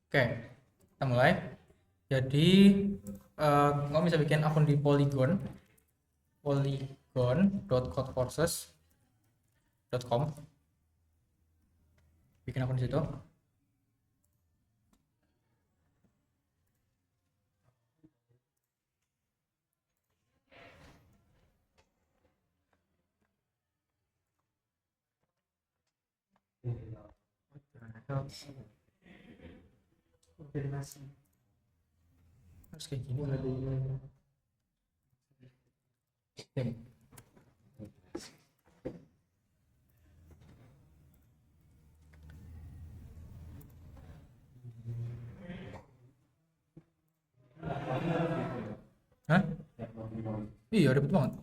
Oke, kita mulai. Jadi kamu bisa bikin akun di polygon.codeforces.com. Bikin akun di situ. Harus kayak gini. Oke. Hah? Iya, ribet banget.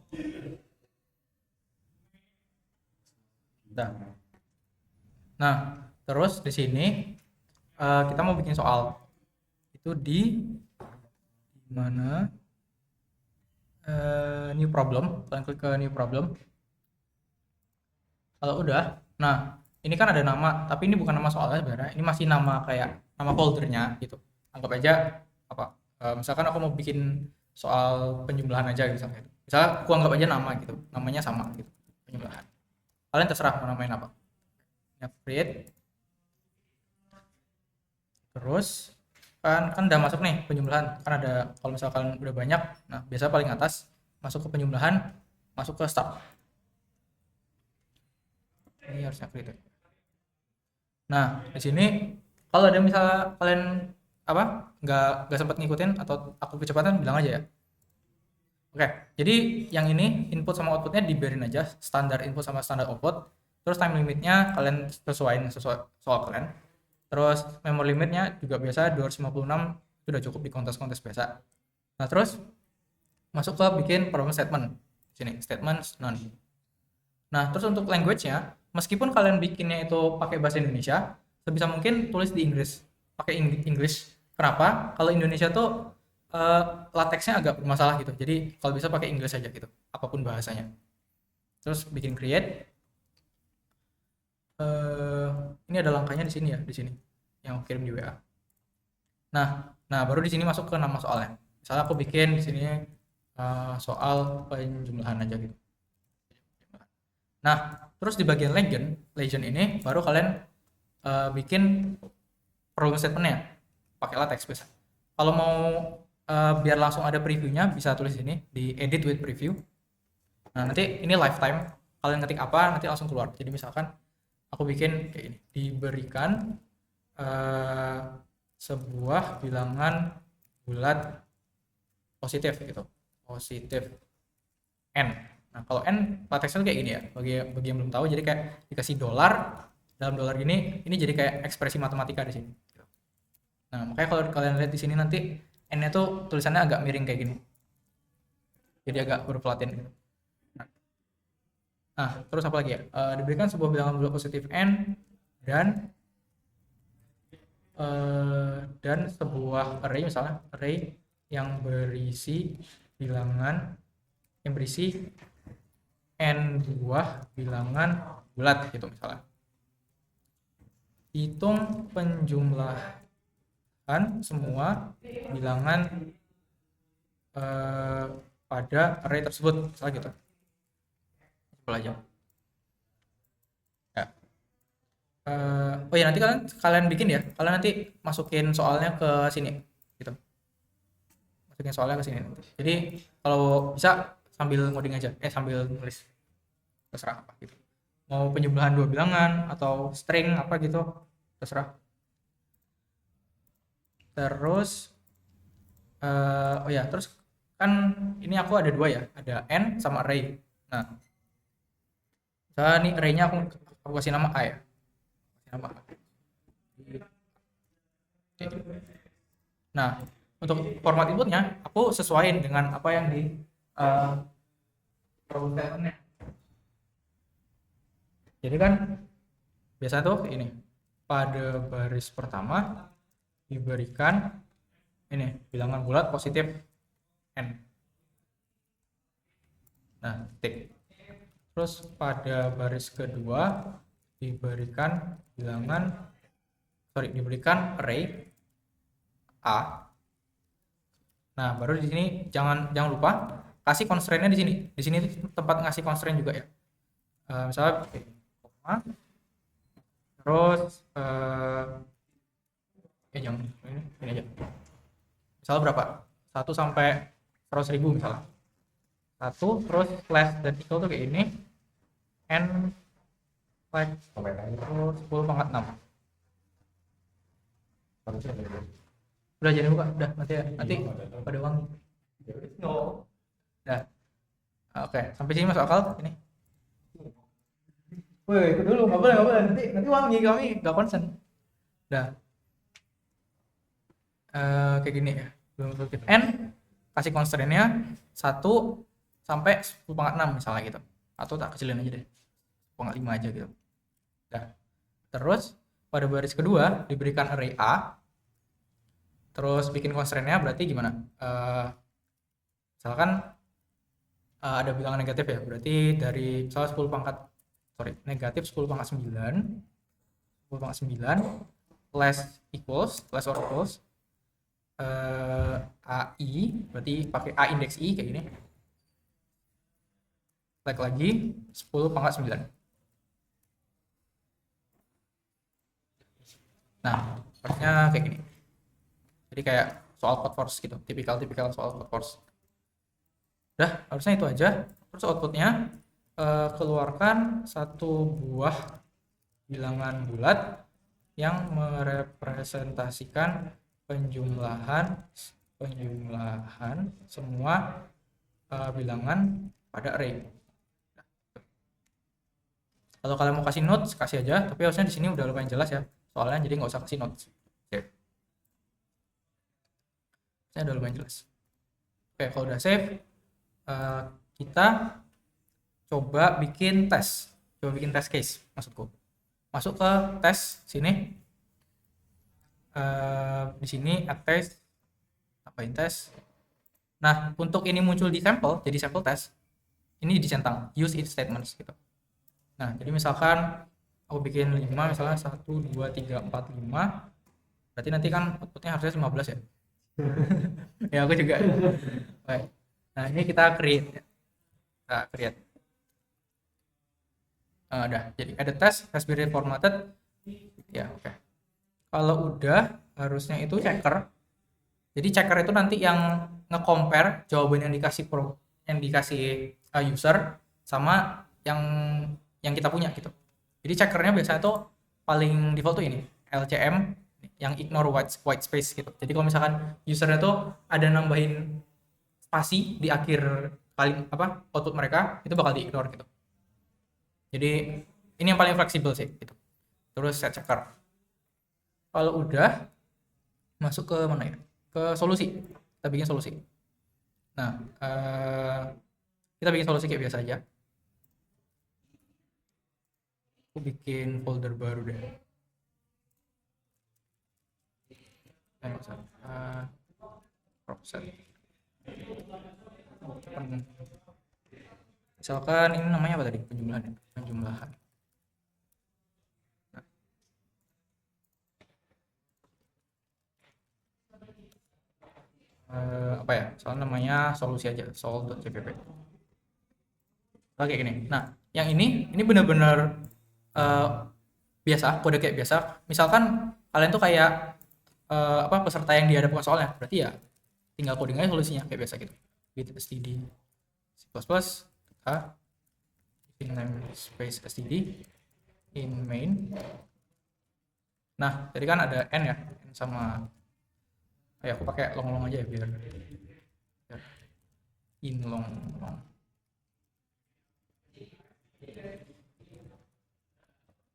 Nah, nah terus di sini kita mau bikin soal itu di mana new problem. Kalian klik ke new problem. Kalau udah, nah ini kan ada nama, tapi ini bukan nama soalnya sebenarnya. Ini masih nama kayak nama foldernya gitu. Anggap aja apa? Misalkan aku mau bikin soal penjumlahan aja gitu misalnya. Misalnya aku anggap aja nama gitu, namanya sama gitu, penjumlahan. Kalian terserah mau namain apa. Ya, create, terus kan udah masuk nih penjumlahan. Kan ada kalau misalkan udah banyak, nah biasa paling atas masuk ke penjumlahan, masuk ke start. Ini harusnya create. Nah, di sini kalau ada misalnya kalian apa nggak sempat ngikutin atau aku kecepatan bilang aja ya. Oke, jadi yang ini input sama outputnya dibiarin aja standar input sama standar output. Terus time limitnya kalian sesuaiin sesuai soal kalian. Terus memory limitnya juga biasa 256 itu udah cukup di kontes-kontes biasa. Nah terus masuk ke bikin problem statement. Sini statement none. Nah, terus untuk language-nya, meskipun kalian bikinnya itu pakai bahasa Indonesia, sebisa mungkin tulis di Inggris. Pakai English. Kenapa? Kalau Indonesia tuh lateksnya agak bermasalah gitu. Jadi kalau bisa pakai Inggris aja gitu, apapun bahasanya. Terus bikin create. Eh, ini ada langkahnya di sini ya, di sini. Yang aku kirim di WA. Nah, baru di sini masuk ke nama soalnya. Misalnya aku bikin di sini soal penjumlahan aja gitu. Nah, terus di bagian legend ini baru kalian bikin problem statement-nya pakailah text based. Kalau mau biar langsung ada previewnya bisa tulis ini di edit with preview. Nah, nanti ini lifetime. Kalian ketik apa nanti langsung keluar. Jadi misalkan aku bikin kayak ini, diberikan eh, sebuah bilangan bulat positif gitu. Positif n. Nah, kalau n lateksnya tuh kayak gini ya. Bagi yang belum tahu jadi kayak dikasih dolar, dalam dolar gini ini jadi kayak ekspresi matematika di sini. Nah, makanya kalau kalian lihat di sini nanti n-nya tuh tulisannya agak miring kayak gini. Jadi agak huruf Latin gitu. Nah, terus apa lagi ya? Diberikan sebuah bilangan bulat positif n dan sebuah array misalnya array yang berisi bilangan yang berisi n buah bilangan bulat gitu misalnya. Hitung penjumlahan semua bilangan pada array tersebut misalnya gitu. Coba aja. Ya. Oh ya nanti kalian bikin ya. Kalian nanti masukin soalnya ke sini gitu. Masukin soalnya ke sini nanti. Jadi kalau bisa sambil ngoding aja. Sambil nulis terserah apa gitu. Mau penjumlahan dua bilangan atau string apa gitu terserah. Terus oh ya terus kan ini aku ada dua ya, ada n sama array. Nah, misalnya nih array-nya aku kasih nama a ya. Kasih nama A. Oke. Nah, untuk format inputnya aku sesuaiin dengan apa yang di uh, problem statement-nya. Jadi kan biasa tuh ini pada baris pertama diberikan ini bilangan bulat positif n. Nah, titik. Terus pada baris kedua diberikan diberikan array A. Nah, baru di sini jangan lupa kasih constraint-nya di sini. Di sini tempat ngasih constraint juga ya. Misalnya koma, terus jangan ini aja. Misalnya berapa? 1 sampai 100.000 misalnya. 1 terus slash dan equal tuh kayak ini. N flag terus 10 pangkat 6. Udah jangan buka, udah nanti pada wangi. Udah. Oke, sampai sini masuk akal ini. Woi, itu dulu nggak boleh nanti wangi kami nggak konsen. Udah. Kayak gini ya. Belum bikin n kasih constraint-nya 1 sampai 10 pangkat 6 misalnya gitu. Atau tak kecilin aja deh. 10 pangkat 5 aja gitu. Udah. Terus pada baris kedua diberikan array A. Terus bikin constraint-nya berarti gimana? Misalkan ada bilangan negatif ya, berarti dari misalnya 10 pangkat negatif 10 pangkat 9 10 pangkat 9 less or equals AI, berarti pakai A indeks I kayak gini, like lagi 10 pangkat 9. Nah, harusnya kayak gini. Jadi kayak soal code force gitu, tipikal soal code force. Udah, harusnya itu aja. Terus outputnya keluarkan satu buah bilangan bulat yang merepresentasikan penjumlahan semua bilangan pada array. Kalau kalian mau kasih notes kasih aja, tapi harusnya di sini udah lumayan jelas ya soalnya, jadi nggak usah kasih notes. Oke. Saya udah lumayan jelas. Oke, kalau udah save, kita coba bikin test case maksudku. Masuk ke tes sini. Di sini add test, tambahin tes. Nah, untuk ini muncul di sampel, jadi sampel test. Ini dicentang use if statements gitu. Nah, jadi misalkan aku bikin 5 misalnya 1 2 3 4 5. Berarti nanti kan outputnya harusnya 15 ya. Ya aku juga. Baik. Nah, ini kita create. Udah, jadi ada test has been reformatted. Ya, oke. Kalau udah, harusnya itu checker. Jadi checker itu nanti yang nge-compare jawaban yang dikasih user sama yang kita punya gitu. Jadi checkernya biasanya tuh paling default tuh ini LCM yang ignore white space gitu. Jadi kalau misalkan usernya tuh ada nambahin spasi di akhir output mereka, itu bakal di-ignore gitu. Jadi ini yang paling fleksibel sih gitu. Terus set checker. Kalau udah masuk ke mana ya? Ke solusi. Kita bikin solusi. Nah, kita bikin solusi kayak biasa aja. Aku bikin folder baru deh. Misalkan ini namanya apa tadi? Penjumlahan. Apa ya? Soalnya namanya solusi aja, sol.cpp. Oke gini. Nah, yang ini benar-benar biasa, kode kayak biasa. Misalkan kalian tuh kayak peserta yang dihadapkan soalnya, berarti ya tinggal coding aja solusinya kayak biasa gitu. With std C++ in namespace std in main. Nah, tadi kan ada n ya, n sama aku pakai long aja ya biar in long.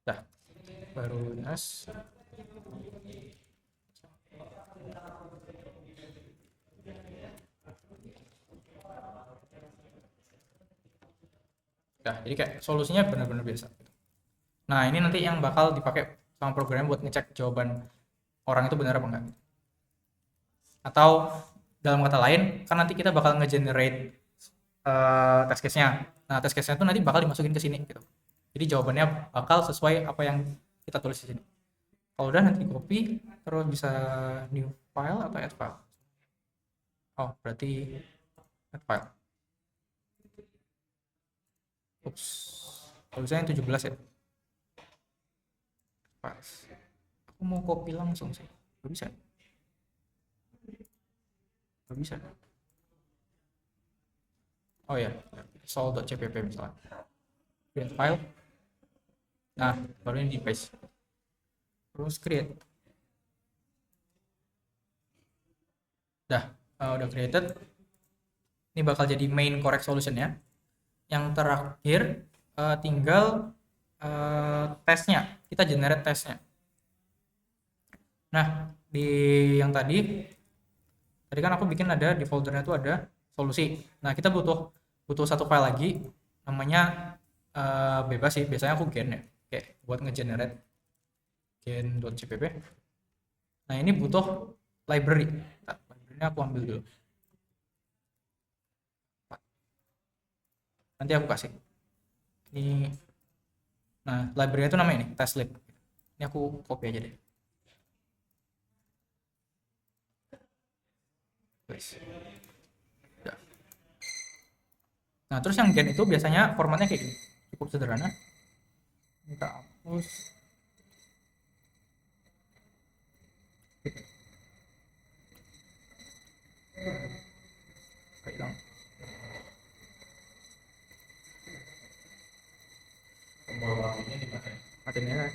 Dah, baru nas. Nah, jadi kayak solusinya benar-benar biasa. Nah, ini nanti yang bakal dipakai sama program buat ngecek jawaban orang itu benar apa enggak. Atau dalam kata lain, kan nanti kita bakal nge-generate test case-nya. Nah, test case-nya itu nanti bakal dimasukin ke sini gitu. Jadi jawabannya bakal sesuai apa yang kita tulis di sini. Kalau udah nanti copy, terus bisa new file atau add file. Oh, berarti add file. Ups. Kalau misalnya 17 ya. Pas. Aku mau copy langsung sih. Gak bisa. Gak bisa. Oh ya, sol.cpp misalnya. Create file. Nah, baru ini di paste. Terus create. Udah created. Ini bakal jadi main correct solution ya. Yang terakhir tinggal tesnya. Kita generate tesnya. Nah, di yang tadi kan aku bikin ada di foldernya itu ada solusi. Nah, kita butuh satu file lagi namanya bebas sih. Biasanya aku gen ya. Kayak buat ngegenerate gen.cpp. Nah, ini butuh library. Nah, library-nya aku ambil dulu. Nanti aku kasih. Ini nah, library-nya itu namanya ini, testlib. Ini aku copy aja deh. Nah, terus yang gen itu biasanya formatnya kayak gini. Cukup sederhana. Kita hapus. Hilang. Tombol matinya di mana? Matinya kan.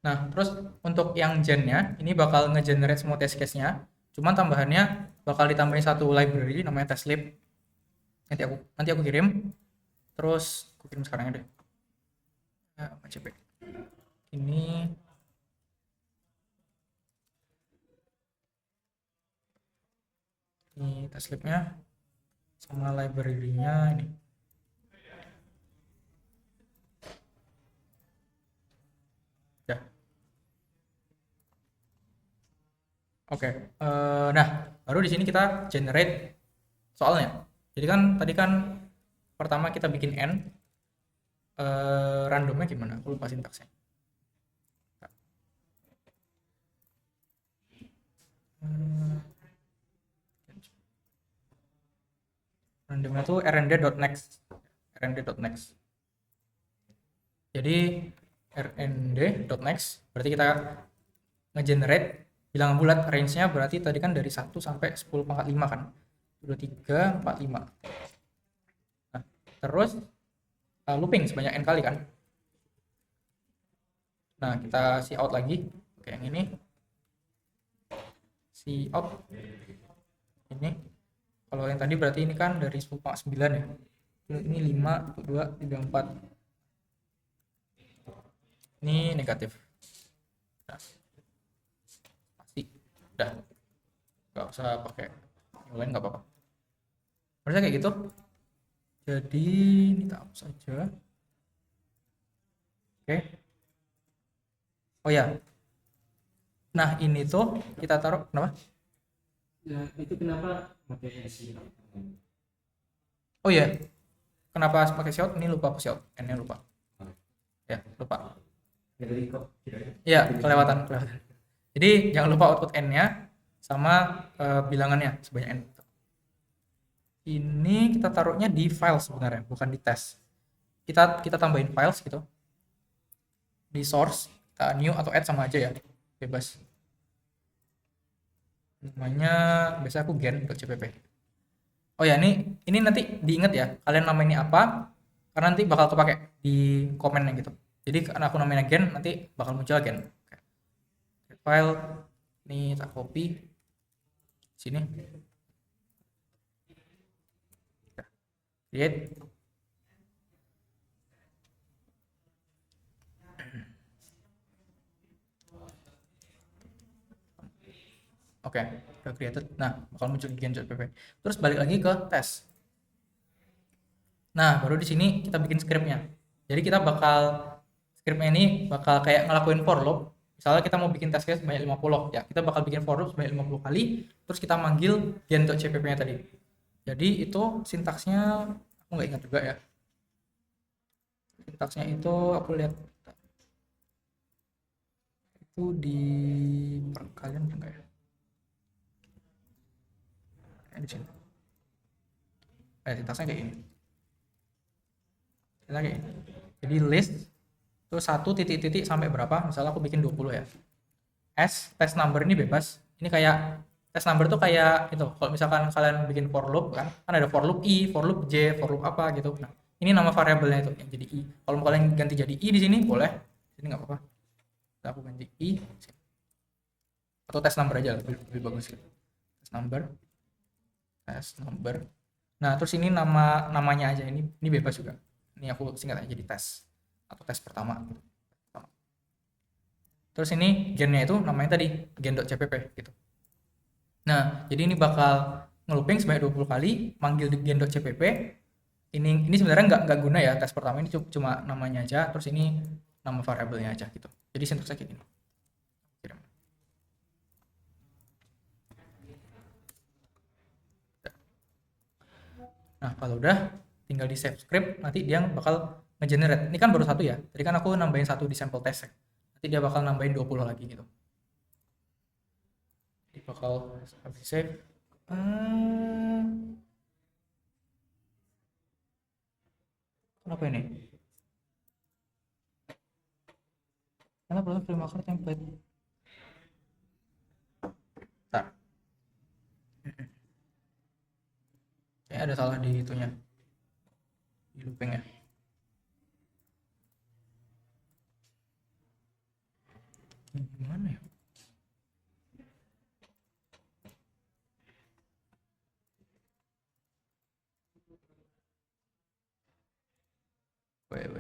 Nah, terus untuk yang gen-nya, ini bakal nge-generate semua test case-nya. Cuman tambahannya bakal ditambahin satu library namanya testlib. Nanti aku kirim. Terus aku kirim sekarang deh. CP. Ini testlibnya sama library-nya ini. Ya. Oke. Nah, baru di sini kita generate soalnya. Jadi kan tadi kan pertama kita bikin n, randomnya gimana? Aku lupa sintaksnya. Randomnya tuh rnd.next. rnd.next. Jadi rnd.next berarti kita ngegenerate bilangan bulat, range-nya berarti tadi kan dari 1 sampai 10 pangkat 5 kan. 2, 3, 4, 5. Nah, terus looping sebanyak n kali kan. Nah, kita see out lagi. Oke, yang ini. See out. Ini. Kalau yang tadi berarti ini kan dari 10 pangkat 9 ya. Ini 5, 2, 3, 4. Ini negatif. Nah, pasti. Udah. Gak usah pakai yang lain, gak apa-apa. Harusnya kayak gitu. Jadi ini tak hapus saja. Oke. Oh ya. Nah, ini tuh kita taruh kenapa? Nah, itu kenapa pakai SI? Oh ya. Kenapa pakai shot? Ini lupa aku shot. N-nya lupa. Ya, lupa. Jadi kok Iya, kelewatan. Jadi jangan lupa output n-nya sama bilangannya sebanyak n. Ini kita taruhnya di file sebenarnya, bukan di test. Kita tambahin files gitu. Di source, kita new atau add sama aja ya, bebas. Namanya biasa aku gen.cpp. Oh ya, ini nanti diingat ya, kalian nama ini apa, karena nanti bakal kepake di komennya gitu. Jadi karena aku namanya gen, nanti bakal muncul gen. File ini tak copy sini. Create. Oke, udah created. Nah, bakal muncul gen.cpp. Terus balik lagi ke tes. Nah, baru di sini kita bikin scriptnya. Jadi kita bakal scriptnya ini bakal kayak ngelakuin for loop. Misalnya kita mau bikin test case sebanyak 50, ya kita bakal bikin for loop sebanyak 50 kali, terus kita manggil gen.cpp-nya tadi. Jadi itu sintaksnya aku nggak ingat juga ya. Sintaksnya itu aku lihat itu di perkalian enggak ya? Di sini. Sintaksnya kayak ini. Kayak ini. Jadi list terus 1 titik-titik sampai berapa? Misalnya aku bikin 20 ya. Test number ini bebas. Ini kayak test number tuh kayak itu. Kalau misalkan kalian bikin for loop kan ada for loop i, for loop j, for loop apa gitu. Nah, ini nama variabelnya itu yang jadi i. Kalau mau kalian ganti jadi i di sini boleh. Ini nggak apa-apa. Aku ganti i atau test number aja lebih bagus gitu. Test number. Nah, terus ini namanya aja ini bebas juga. Ini aku singkat aja jadi tes atau tes pertama. Terus ini gennya itu namanya tadi gen.cpp gitu. Nah, jadi ini bakal ngelooping sebanyak 20 kali, manggil di gen.cpp. Ini sebenarnya nggak guna ya tes pertama, ini cuma namanya aja, terus ini nama variabelnya aja gitu. Jadi sintaksnya kayak gini. Nah, kalau udah tinggal di save script, nanti dia bakal ngegenerate. Ini kan baru satu ya. Tadi kan aku nambahin satu di sampel test. Nanti dia bakal nambahin 20 lagi gitu. Jadi bakal habis save. Kenapa ini? Karena belum framework template. Bentar. Kayaknya ada salah di itunya. Di looping ya. Gimana ya? Wait.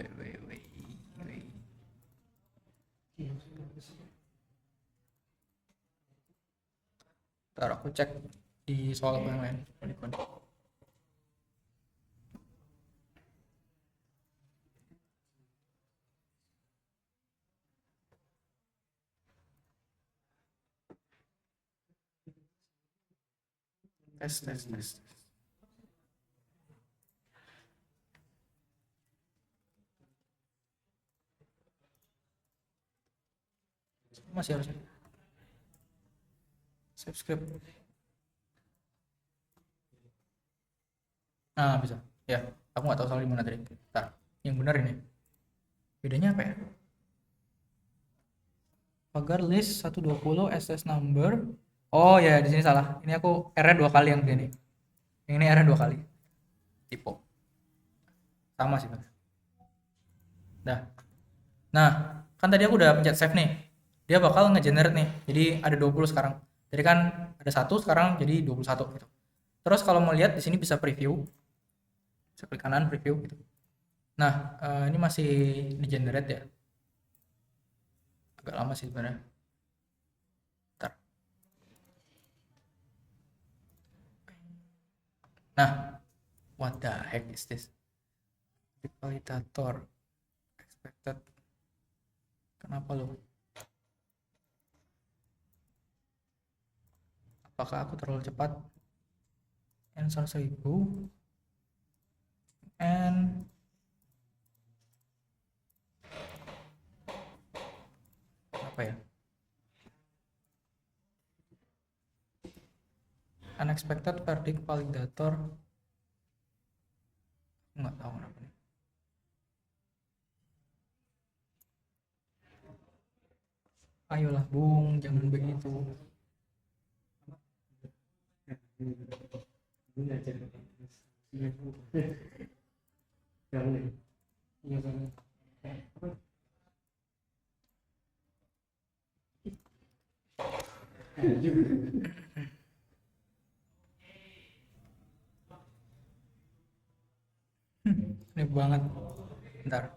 Ntar aku cek di soal yang lain. Tes. Masih harusnya. Save script. Nah, bisa. Ya, aku nggak tahu salah di mana tadi. Bentar. Yang benar ini. Bedanya apa ya? Pagar list 120 SS number. Oh ya, di sini salah. Ini aku R 2 kali yang ini. Yang ini R 2 kali. Typo. Sama sih, Mas. Nah, kan tadi aku udah pencet save nih. Dia bakal ngegenerate nih. Jadi ada 20 sekarang. Jadi kan ada 1 sekarang jadi 21 gitu. Terus kalau mau lihat di sini bisa preview. Bisa klik kanan preview gitu. Nah, ini masih di generate ya. Agak lama sih sebenarnya. Bentar. Nah, what the heck is this? Validator expected. Kenapa lo? Apakah aku terlalu cepat? Answer 1000 and apa ya? Unexpected verdict validator. Nggak tahu kenapa nih. Ayolah Bung, jangan begitu. Ini banget. Bentar.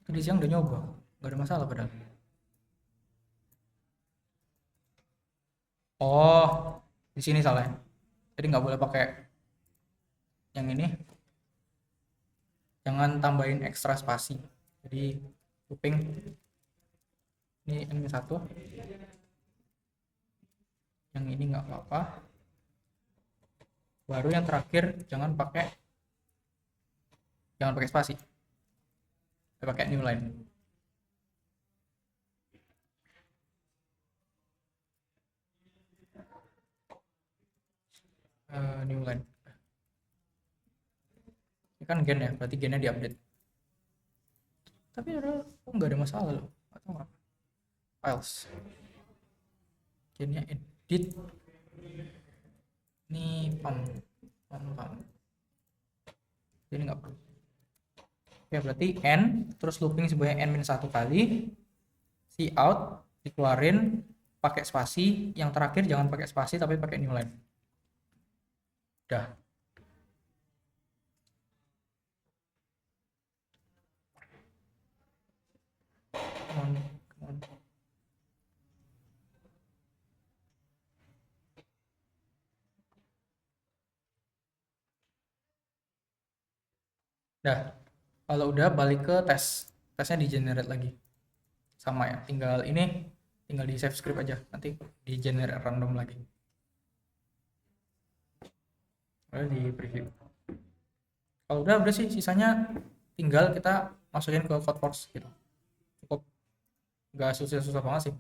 Tadi siang udah nyoba, nggak ada masalah padahal. Oh, di sini salah. Jadi nggak boleh pakai yang ini. Jangan tambahin ekstra spasi. Jadi looping Ini N-1. Yang ini nggak apa-apa. Baru yang terakhir jangan pakai spasi. Pakai new line. New line. Ini kan gen ya, berarti gennya diupdate. Tapi nggak ada masalah loh. Atau nggak? Files. Gennya edit. Ini pam. Jadi nggak perlu. Oke, berarti n terus looping sebanyak n-1 kali. Cout dikeluarin pakai spasi, yang terakhir jangan pakai spasi tapi pakai new line. Udah. Come on. Dah. Kalau udah balik ke tesnya di generate lagi. Sama ya, tinggal di save script aja, nanti di generate random lagi. Lalu di preview. Kalau udah sih, sisanya tinggal kita masukin ke CodeForce gitu. Cukup, nggak susah-susah banget sih.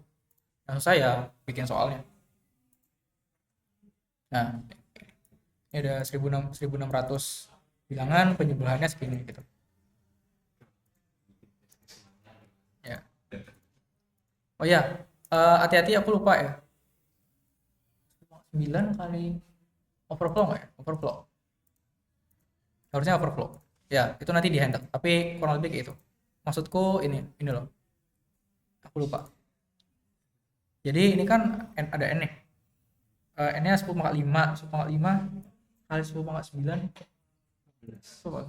Yang susah ya bikin soalnya. Nah, ini ada 1600 bilangan, penjumlahannya segini gitu. Ya. Oh ya, hati-hati aku lupa ya. 9 kali overflow nggak ya? Overflow. Harusnya overflow. Ya, itu nanti di handle. Tapi kurang lebih kayak itu. Maksudku ini loh. Aku lupa. Jadi ini kan ada n nih. N-nya 10,5 kali 10,9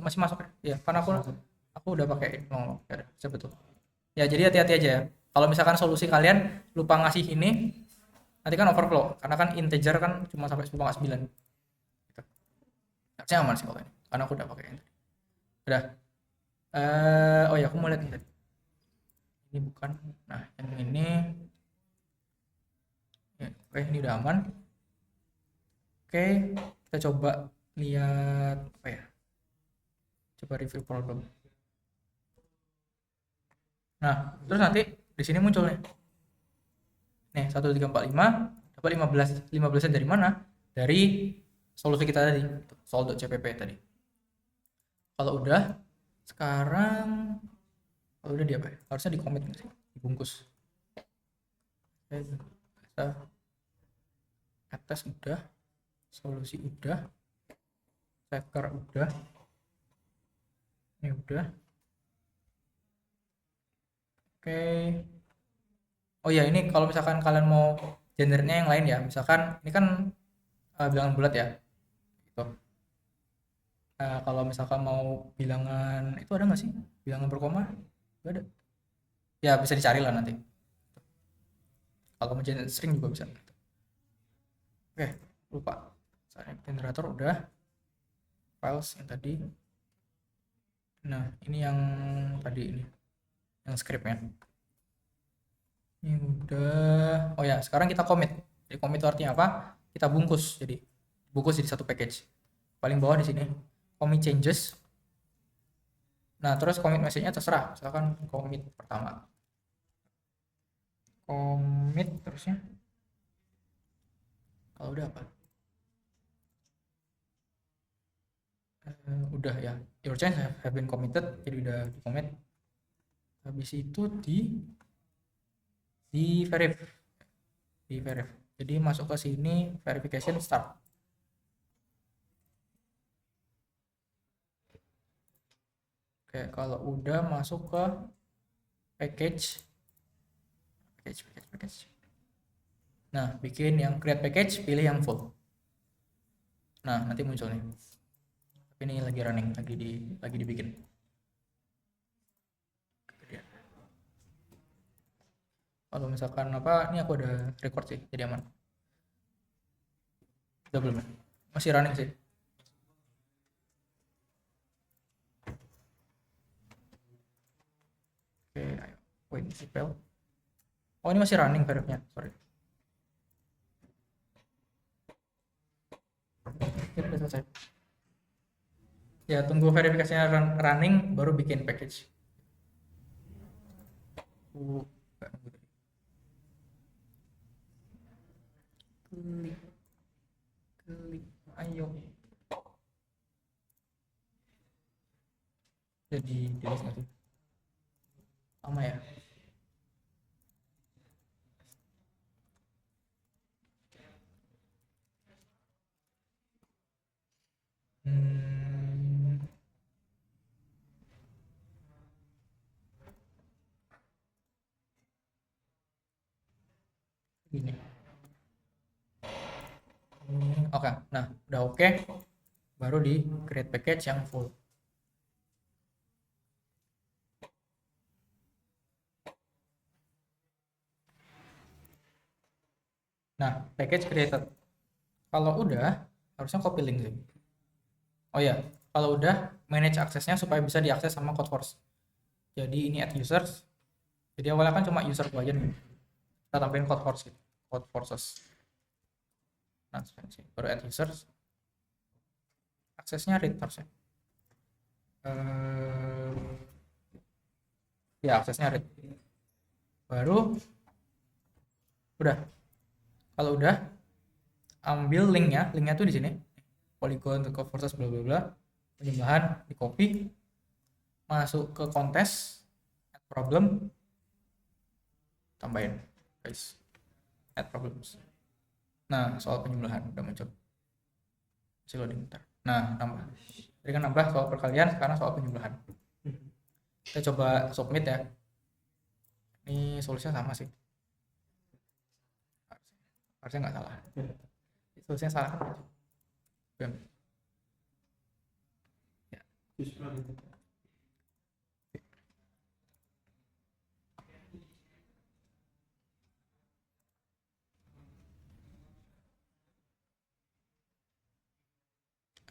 masih masuk ya? Iya, karena aku udah pakai ya udah, saya betul. Ya, jadi hati-hati aja ya. Kalau misalkan solusi kalian lupa ngasih ini, nanti kan overflow. Karena kan integer kan cuma sampai 10,9. Gitu. Harusnya aman sih kalau ini. Karena aku udah pakai ini. Udah. Oh ya, aku mau lihat ini tadi. Ini bukan. Nah, yang ini. Ya, oke, ini udah aman. Oke, kita coba lihat apa ya? Coba review problem. Nah, terus nanti di sini muncul nih. Nih, 1345 dapat 15. 15-nya dari mana? Dari solusi kita tadi, sol.cpp tadi. Kalau udah, sekarang kalau udah dia apa ya? Harusnya di commit nggak sih? Dibungkus. Bisa atas udah, solusi udah, checker udah, ini udah. Oke. Oh ya, ini kalau misalkan kalian mau gendernya yang lain ya, misalkan ini kan bilangan bulat ya, gitu. Kalau misalkan mau bilangan itu ada nggak sih? Bilangan berkoma? Nggak ada. Ya bisa dicari lah nanti. Kalau mau generate string juga bisa. Oke, lupa. Misalnya generator udah, files yang tadi. Nah, ini yang tadi ini, yang scriptnya. Ini udah. Oh ya, sekarang kita commit. Jadi commit itu artinya apa? Kita bungkus. Jadi bungkus jadi satu package. Paling bawah di sini commit changes. Nah, terus commit message-nya terserah. Misalkan commit pertama. Commit terusnya. Kalau udah apa? Udah ya. Your change have been committed. Jadi udah di commit. Habis itu di verif. Jadi masuk ke sini verification start. Oke, kalau udah masuk ke package. Nah, bikin yang create package, pilih yang full. Nah, nanti muncul nih. Tapi ini lagi running, lagi dibikin. Kalau misalkan apa, ini aku ada record sih, jadi aman. Udah belum ya? Masih running sih. Oke, ayo. Wait, spell. Oh, ini masih running verifnya, sorry. Ya, udah selesai. Ya, tunggu verifikasinya running baru bikin package. Nggak nunggu tadi. Klik, klik, ayo. Jadi delete nggak sih? Lama ya. Hmm, Gini. Oke, nah udah oke, baru di create package yang full. Nah, package created. Kalau udah, harusnya copy link sih. Oh ya, kalau udah, manage aksesnya supaya bisa diakses sama CodeForce. Jadi ini add users. Jadi awalnya kan cuma user aja nih. Kita tambahin CodeForce gitu. CodeForces. Nah, baru add users. Aksesnya read harusnya. Ya, aksesnya read. Baru, udah. Kalau udah, ambil linknya tuh di sini. Polygon, CodeForces, bla bla bla. Penjumlahan, di copy, masuk ke kontes, add problem, tambahin guys, add problems. Nah, soal penjumlahan udah muncul, masih loading bentar. Nah, nambah, tadi kan nambah soal perkalian, sekarang soal penjumlahan. Kita coba submit ya. Ini solusinya sama sih, harusnya nggak salah. Solusinya salah kan? Bam. Ya.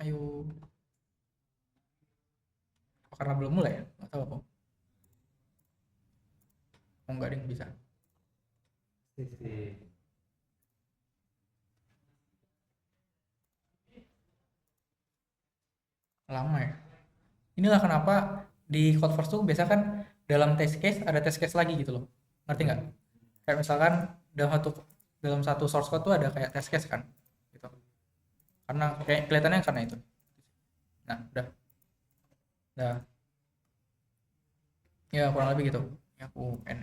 Ayo. Oh, karena belum mulai ya, nggak tahu apa. Oh, nggak ada yang bisa. Lama ya. Inilah kenapa di Codeforce tuh biasa kan dalam test case ada test case lagi gitu loh. Ngerti nggak? Kayak misalkan dalam satu source code tuh ada kayak test case kan gitu. Karena kayak kelihatannya karena itu. Nah, udah. Udah. Ya, kurang lebih gitu. Ya, aku end.